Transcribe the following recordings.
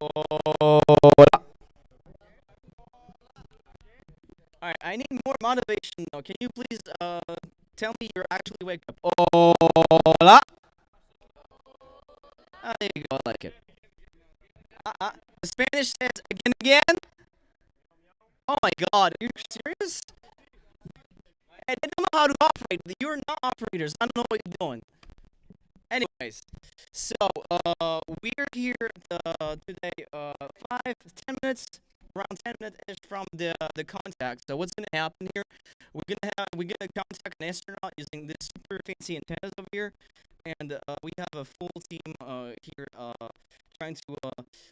Hola. All right, I need more motivation though. Can you please tell me you're actually wake up? Hola. Ah, there you go. I like it. The Spanish says again. Oh my God, are you serious? Hey, they don't know how to operate. You're not operators. I don't know what you're doing. Anyways, so we're here today 5 to 10 minutes, around 10 minutes ish from the contact. So what's gonna happen here? We're gonna contact an astronaut using this super fancy antennas over here, and we have a full team here trying to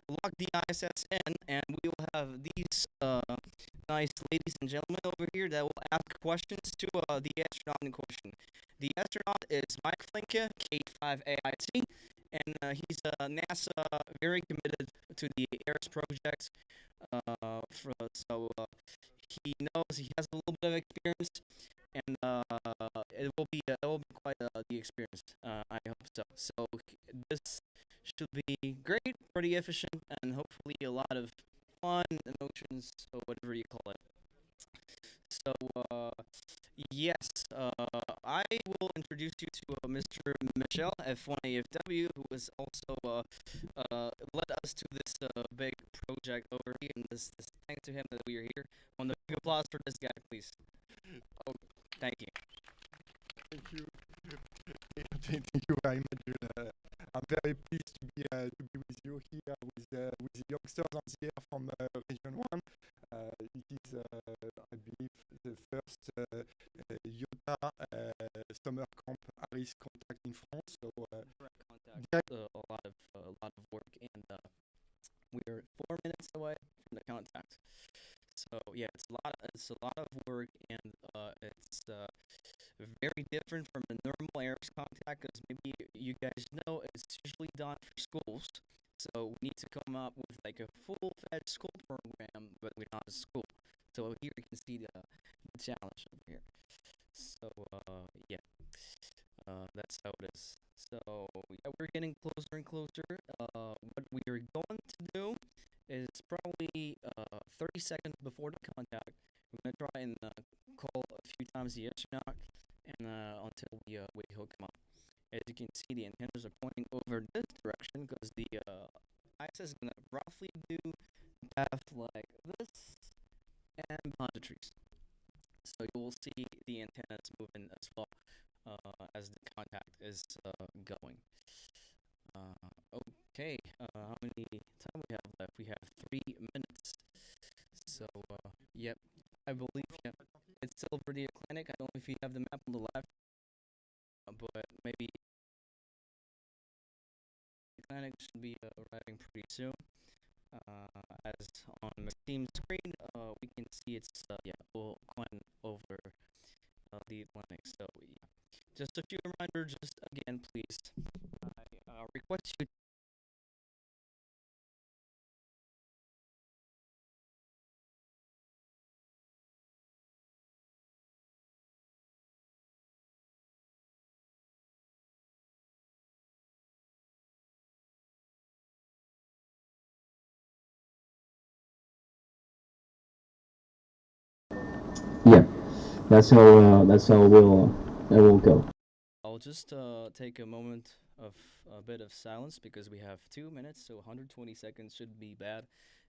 lock the ISS in, and we will have these nice ladies and gentlemen over here that will ask questions to the astronaut in question. The astronaut is Mike Fincke, K5AIT, and he's NASA very committed to the ARISS project. He knows he has a little bit of experience, and it will be quite the experience. I hope so. So this should be great, pretty efficient, and hopefully a lot of fun emotions or whatever you call it. So, yes, I will introduce you to Mr. Michel F1AFW, who has also led us to this big project over here, and this thanks to him that we are here. On the big applause for this guy, please. Oh, thank you. Thank you. Thank you very much. I'm very pleased to be with you here with the youngsters on here from Region 1. It is, I believe, the first YOTA Summer Camp ARISS contact in France. So Direct contact, a lot of work, and we're 4 minutes away from the contact. So yeah, it's a lot of work, and it's very different from the normal ARISS contact, because maybe you guys know it's usually done for schools. So we need to come up with like a full-fledged school program, but we're not a school. So here you can see the challenge over here. So yeah, that's how it is. So yeah, we're getting closer and closer. What we're going to do is probably 30 seconds before the contact, we're gonna try and call a few times the astronaut, and until we hook him up. As you can see, the antennas are pointing over this direction because the ISS is gonna roughly do a path like this and behind the trees. So you will see the antennas moving as well as the contact is going. Okay, how many time we have left? We have 3 minutes. So, yep, I believe, yep, it's still pretty clinic. I don't know if you have the map on the left, but maybe the clinic should be arriving pretty soon. As on the team screen, we can see it's, yeah, going over the Atlantic. So, yeah. Just a few reminders, just again, please, I request you. Yeah, that's how it will go. I'll just take a moment of a bit of silence because we have 2 minutes, so 120 seconds should be bad,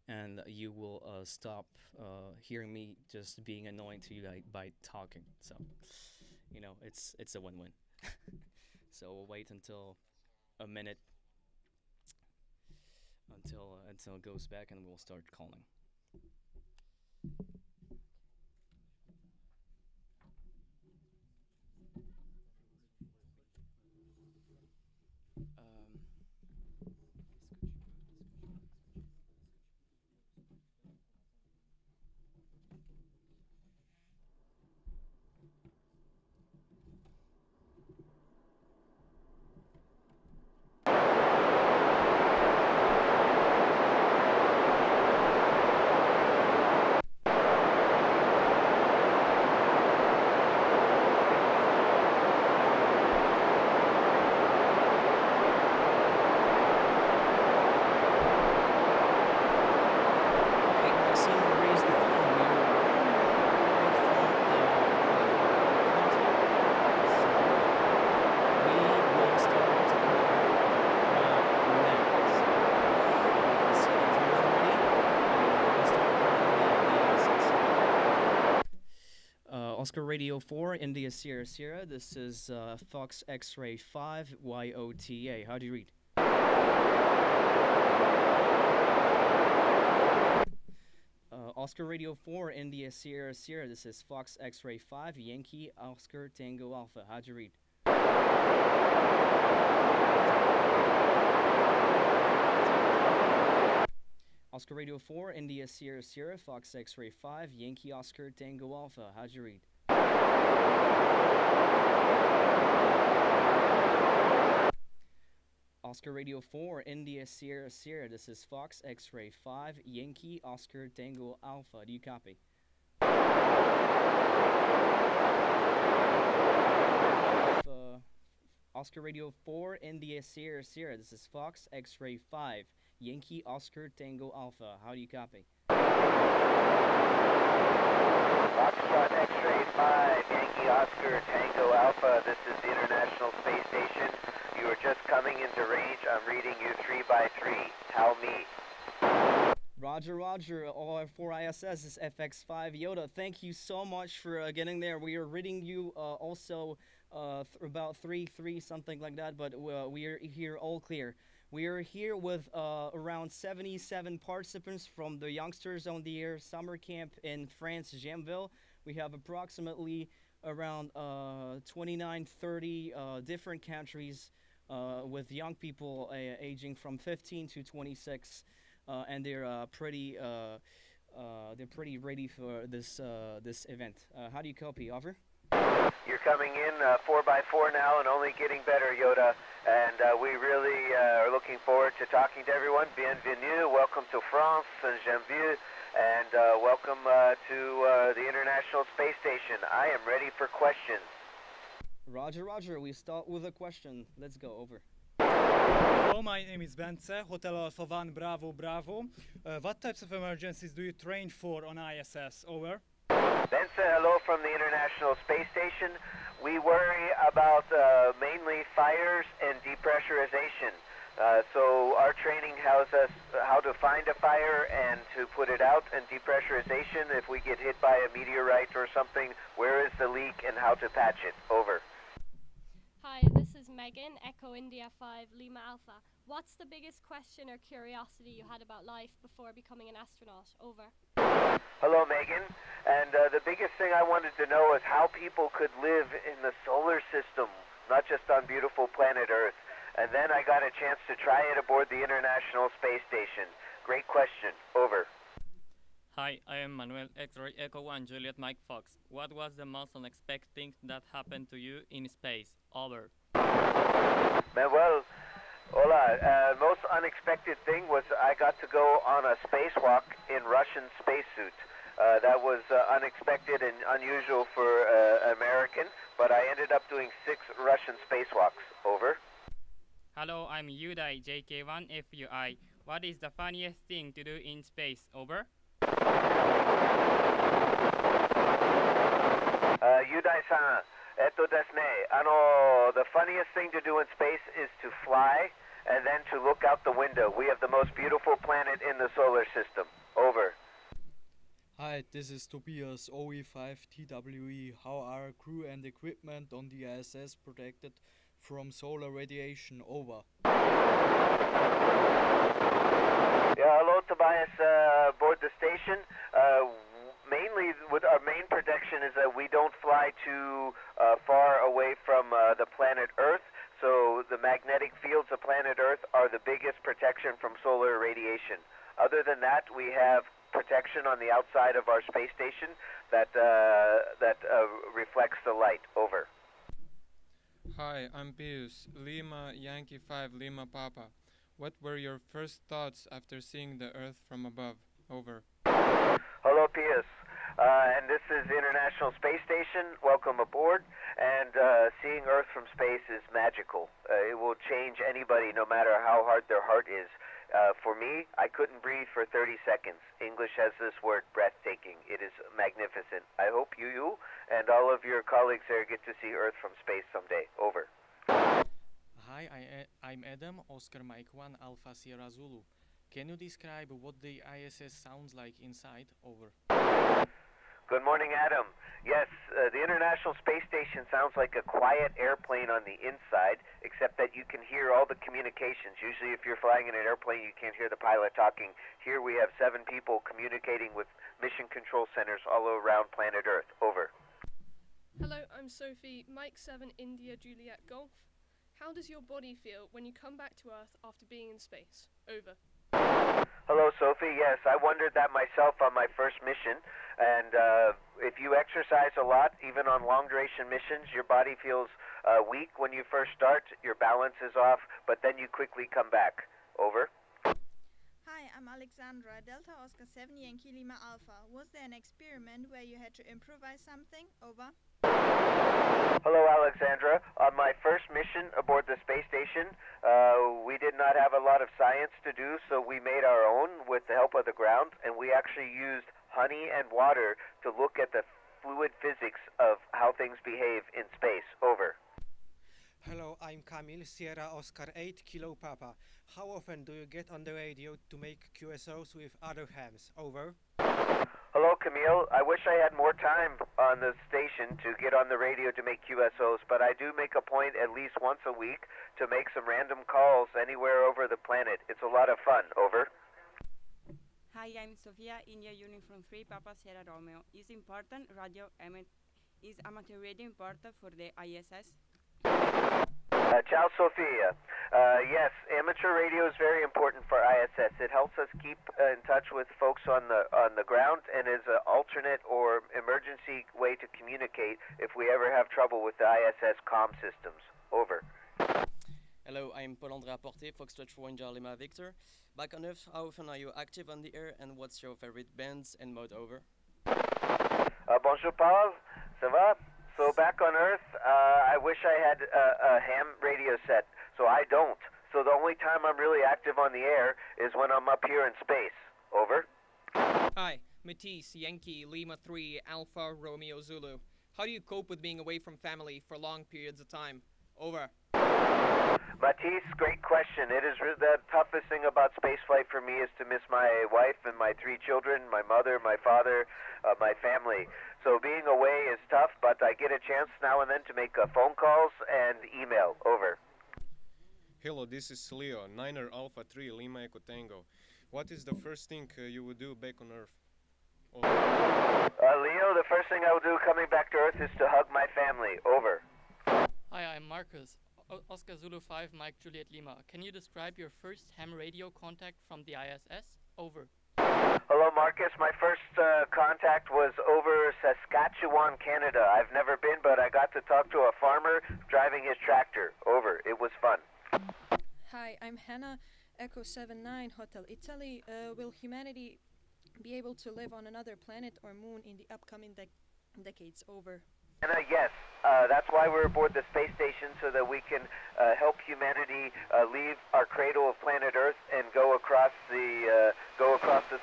and you will stop hearing me just being annoying to you by talking. So, it's a win-win. So we'll wait until a minute until it goes back, and we'll start calling. Um, Oscar Radio 4, India Sierra Sierra. This is Fox X-Ray 5, YOTA. How do you read? Oscar Radio 4, India Sierra Sierra. This is Fox X-Ray 5, Yankee Oscar Tango Alpha. How'd you read? Oscar Radio 4, India Sierra Sierra, Fox X-Ray 5, Yankee Oscar Tango Alpha. How'd you read? Oscar Radio 4, India Sierra Sierra. This is Fox X-Ray 5, Yankee Oscar Tango Alpha. Do you copy? Oscar Radio 4, India Sierra Sierra. This is Fox X-Ray 5, Yankee Oscar Tango Alpha. How do you copy? Foxtrot X-Ray 5, Yankee Oscar Tango Alpha. This is the International Space Station. You are just coming into range. I'm reading you 3 by 3. Tell me. Roger, Roger. OR4ISS is FX5 YOTA. Thank you so much for getting there. We are reading you also about 3 something like that, but we are here all clear. We are here with around 77 participants from the Youngsters on the Air Summer Camp in France, Jamville. We have approximately around 29, 30 different countries with young people aging from 15 to 26, and they're pretty ready for this event. How do you copy? Over. You're coming in 4 by 4 now and only getting better, YOTA. And we really are looking forward to talking to everyone. Bienvenue. Welcome to France and Janvier. And welcome to the International Space Station. I am ready for questions. Roger, Roger. We start with a question. Let's go. Over. Hello, my name is Bence, Hotel Alpha 1 Bravo Bravo. What types of emergencies do you train for on ISS? Over. Bence, hello from the International Space Station. We worry about mainly fires and depressurization. So our training tells us how to find a fire and to put it out, and depressurization, if we get hit by a meteorite or something, where is the leak and how to patch it. Over. Hi, this is Megan, Echo India 5, Lima Alpha. What's the biggest question or curiosity you had about life before becoming an astronaut? Over. Hello, Megan. And the biggest thing I wanted to know is how people could live in the solar system, not just on beautiful planet Earth. And then I got a chance to try it aboard the International Space Station. Great question. Over. Hi, I am Manuel, X-Ray Echo 1, Juliet Mike Fox. What was the most unexpected thing that happened to you in space? Over. Manuel, hola. Most unexpected thing was I got to go on a spacewalk in Russian spacesuit. That was unexpected and unusual for American, but I ended up doing 6 Russian spacewalks. Over. Hello, I'm Yudai, JK1FUI. What is the funniest thing to do in space? Over. Yudai-san, eto desu ne. The funniest thing to do in space is to fly and then to look out the window. We have the most beautiful planet in the solar system. Over. Hi, this is Tobias, OE5TWE. How are crew and equipment on the ISS protected from solar radiation? Over. Yeah, hello, Tobias, aboard the station. Mainly, with our main protection is that we don't fly too far away from the planet Earth. So the magnetic fields of planet Earth are the biggest protection from solar radiation. Other than that, we have protection on the outside of our space station that reflects the light. Over. Hi, I'm Pius, Lima Yankee 5 Lima Papa. What were your first thoughts after seeing the Earth from above? Over. Hello, Pius. And this is the International Space Station. Welcome aboard. And seeing Earth from space is magical. It will change anybody, no matter how hard their heart is. For me, I couldn't breathe for 30 seconds. English has this word, breathtaking. It is magnificent. I hope you and all of your colleagues there get to see Earth from space someday. Over. Hi, I'm Adam, Oscar Mike 1 Alpha Sierra Zulu. Can you describe what the ISS sounds like inside? Over. Good morning, Adam. Yes, the International Space Station sounds like a quiet airplane on the inside, except that you can hear all the communications. Usually if you're flying in an airplane, you can't hear the pilot talking. Here we have 7 people communicating with mission control centers all around planet Earth. Over. Hello, I'm Sophie, Mike 7 India Juliet Golf. How does your body feel when you come back to Earth after being in space? Over. Hello, Sophie. Yes, I wondered that myself on my first mission. And if you exercise a lot, even on long-duration missions, your body feels weak when you first start. Your balance is off, but then you quickly come back. Over. Hi, I'm Alexandra, Delta Oscar 7 Yankee Lima Alpha. Was there an experiment where you had to improvise something? Over. Hello, Alexandra. On my first mission aboard the space station, we did not have a lot of science to do, so we made our own with the help of the ground, and we actually used honey and water to look at the fluid physics of how things behave in space. Over. Hello, I'm Kamil, Sierra Oscar 8 Kilo Papa. How often do you get on the radio to make QSOs with other hams? Over. Hello, Camille. I wish I had more time on the station to get on the radio to make QSOs, but I do make a point at least once a week to make some random calls anywhere over the planet. It's a lot of fun. Over. Hi, I'm Sofia, India Uniform 3 Papa Sierra Romeo. Is amateur radio important for the ISS? Ciao, Sophia. Yes, amateur radio is very important for ISS. It helps us keep in touch with folks on the ground and is an alternate or emergency way to communicate if we ever have trouble with the ISS comm systems. Over. Hello, I'm Paul-André Porté, Foxtrot 4 India Lima Victor. Back on Earth, how often are you active on the air and what's your favorite bands and mode? Over. Bonjour, Paul. Ça va? So back on Earth, I wish I had a ham radio set, so I don't. So the only time I'm really active on the air is when I'm up here in space. Over. Hi, Matisse, Yankee, Lima 3, Alpha, Romeo, Zulu. How do you cope with being away from family for long periods of time? Over. Matisse, great question. It is the toughest thing about spaceflight for me is to miss my wife and my 3 children, my mother, my father, my family. So being away is tough, but I get a chance now and then to make phone calls and email. Over. Hello, this is Leo, Niner Alpha 3 Lima Echo Tango. What is the first thing you would do back on Earth? Over. Leo, the first thing I will do coming back to Earth is to hug my family. Over. Hi, I'm Marcus, Oscar Zulu 5 Mike Juliet Lima. Can you describe your first ham radio contact from the ISS? Over. Hello, Marcus. My first contact was over Saskatchewan, Canada. I've never been, but I got to talk to a farmer driving his tractor. Over. It was fun. Hi, I'm Hannah, Echo 79 Hotel Italy. Will humanity be able to live on another planet or moon in the upcoming decades? Over. Yes, that's why we're aboard the space station, so that we can help humanity leave our cradle of planet Earth and go across the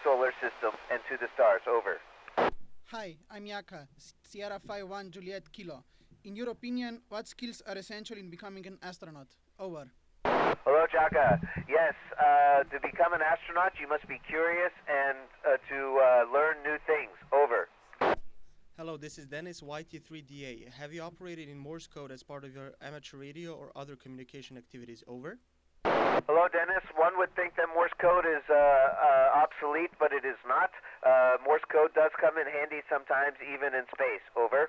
solar system and to the stars. Over. Hi, I'm Yaka, Sierra 51 Juliet Kilo. In your opinion, what skills are essential in becoming an astronaut? Over. Hello, Jaka. Yes, to become an astronaut, you must be curious and to learn new things. Over. Hello, this is Dennis, YT3DA. Have you operated in Morse code as part of your amateur radio or other communication activities? Over. Hello, Dennis. One would think that Morse code is obsolete, but it is not. Morse code does come in handy sometimes, even in space. Over.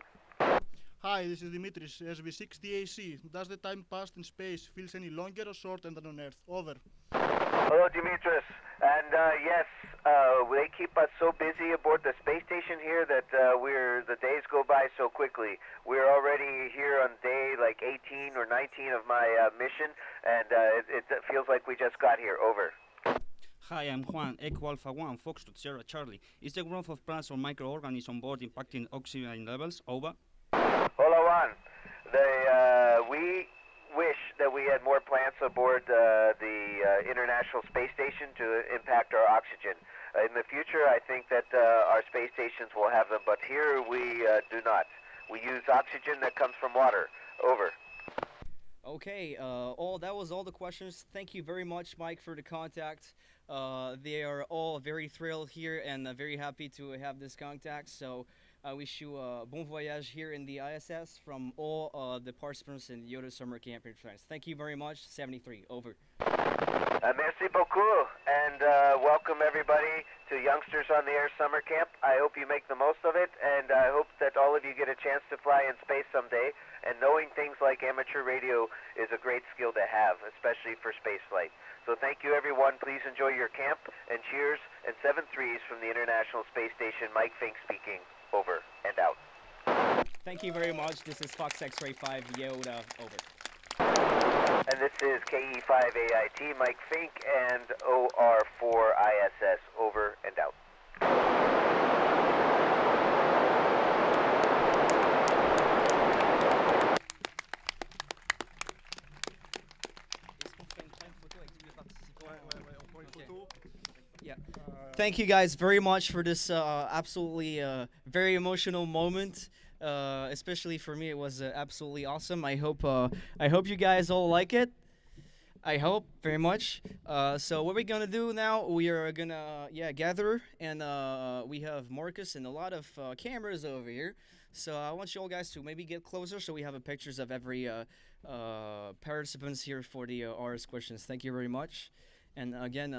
Hi, this is Dimitris, SV60AC. Does the time passed in space feels any longer or shorter than on Earth? Over. Hello, Dimitris. And yes, they keep us so busy aboard the space station here that the days go by so quickly. We're already here on day like 18 or 19 of my mission, and it feels like we just got here. Over. Hi, I'm Juan, Echo Alpha 1, Foxtrot Sierra Charlie. Is the growth of plants or microorganisms on board impacting oxygen levels? Over. Hello, Juan. We wish that we had more plants aboard the International Space Station to impact our oxygen. In the future, I think that our space stations will have them, but here we do not. We use oxygen that comes from water. Over. Okay, that was all the questions. Thank you very much, Mike, for the contact. They are all very thrilled here and very happy to have this contact. So I wish you a bon voyage here in the ISS from all the participants in the YOTA Summer Camp in France. Thank you very much. 73, over. Merci beaucoup, and welcome everybody to Youngsters on the Air Summer Camp. I hope you make the most of it, and I hope that all of you get a chance to fly in space someday. And knowing things like amateur radio is a great skill to have, especially for space flight. So thank you everyone. Please enjoy your camp, and cheers, and 7 threes from the International Space Station. Mike Fincke speaking. Over and out. Thank you very much. This is Fox X-Ray 5 YOTA, over. And this is KE5AIT, Mike Fincke, and OR4ISS, over and out. Yeah. Thank you guys very much for this absolutely very emotional moment. Especially for me, it was absolutely awesome. I hope you guys all like it. I hope very much. So what we're gonna do now? We are gonna gather, and we have Marcus and a lot of cameras over here. So I want you all guys to maybe get closer, so we have pictures of every participants here for the ARISS questions. Thank you very much, and again,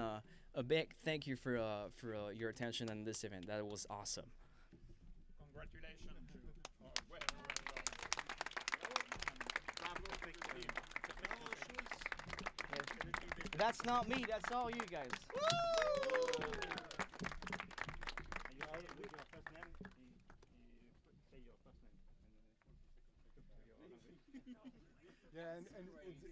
a big thank you for your attention on this event. That was awesome. Congratulations. That's not me, that's all you guys. Yeah, and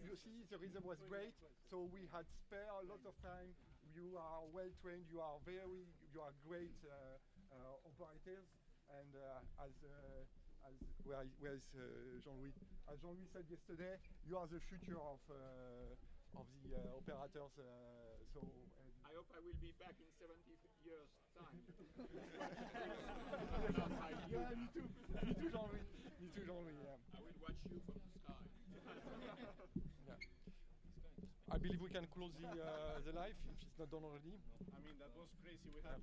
you see, the rhythm was great. So we had spare a lot of time. You are well trained. You are great operators. And where is Jean-Louis? As Jean-Louis said yesterday, you are the future of the operators. I hope I will be back in 70 years' time. Yeah, me too. Me too, Jean-Louis. Me too, Jean-Louis. Yeah. I will watch you from the sky. Yeah. I believe we can close the live if it's not done already. I mean, that was crazy. We had